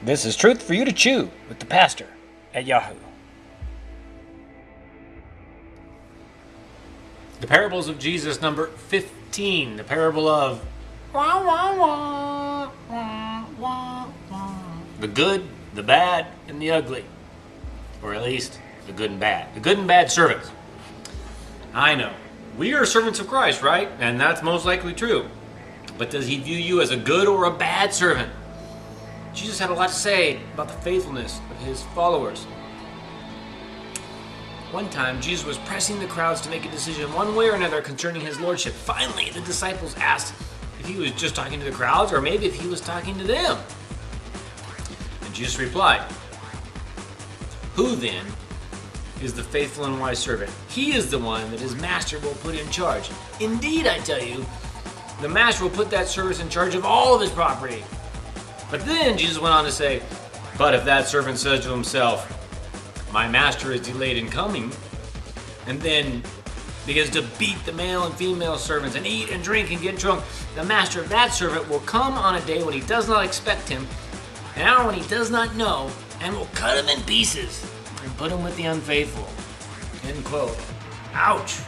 This is Truth for You to Chew with the pastor at Yahoo. The parables of Jesus, number 15. The parable of the good, the bad, and the ugly. Or at least the good and bad. The good and bad servants. I know. We are servants of Christ, right? And that's most likely true. But does he view you as a good or a bad servant? Jesus had a lot to say about the faithfulness of his followers. One time, Jesus was pressing the crowds to make a decision one way or another concerning his lordship. Finally, the disciples asked if he was just talking to the crowds or maybe if he was talking to them. And Jesus replied, "Who then is the faithful and wise servant? He is the one that his master will put in charge. Indeed, I tell you, the master will put that servant in charge of all of his property." But then Jesus went on to say, "But if that servant says to himself, 'My master is delayed in coming,' and then begins to beat the male and female servants and eat and drink and get drunk, the master of that servant will come on a day when he does not expect him, an hour when he does not know, and will cut him in pieces and put him with the unfaithful." End quote. Ouch.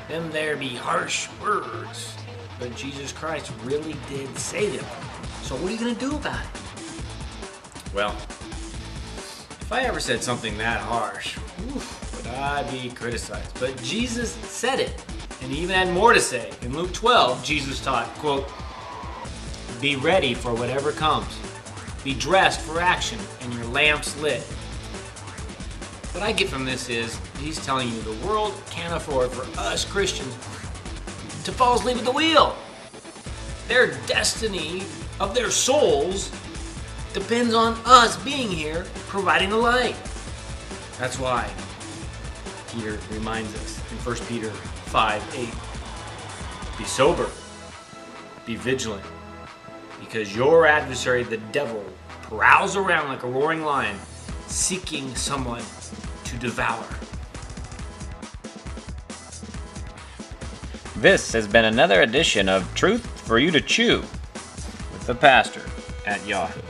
Them there be harsh words, but Jesus Christ really did say them. So what are you going to do about it? Well, if I ever said something that harsh, would I be criticized? But Jesus said it, and he even had more to say. In Luke 12, Jesus taught, quote, "Be ready for whatever comes. Be dressed for action and your lamps lit." What I get from this is he's telling you the world can't afford for us Christians to fall asleep at the wheel. Their destiny of their souls depends on us being here providing the light. That's why Peter reminds us in 1 Peter 5:8, "Be sober, be vigilant, because your adversary, the devil, prowls around like a roaring lion, seeking someone to devour." This has been another edition of Truth for You to Chew with the pastor at Yahoo.